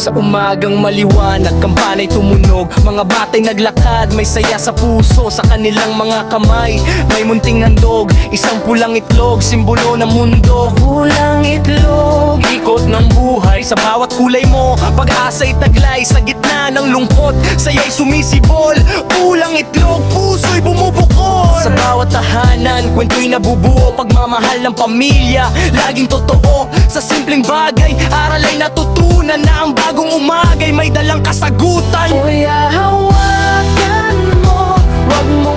Sa umagang maliwanag, kampanay tumunog. Mga batay naglakad, may saya sa puso. Sa kanilang mga kamay, may munting handog. Isang pulang itlog, simbolo ng mundo. Pulang itlog, ikot ng buhay. Sa bawat kulay mo, pag-asa'y taglay. Sa gitna ng lungkot, saya'y sumisibol. Pulang itlog, puso'y bumubukol. Sa bawat tahanan, kwento'y nabubuo. Pagmamahal ng pamilya, laging totoo. Sa simpleng bagay, aral ay natutunan na ang bagong umagay may dalang kasagutan. Kuya, hawakan mo, wag mo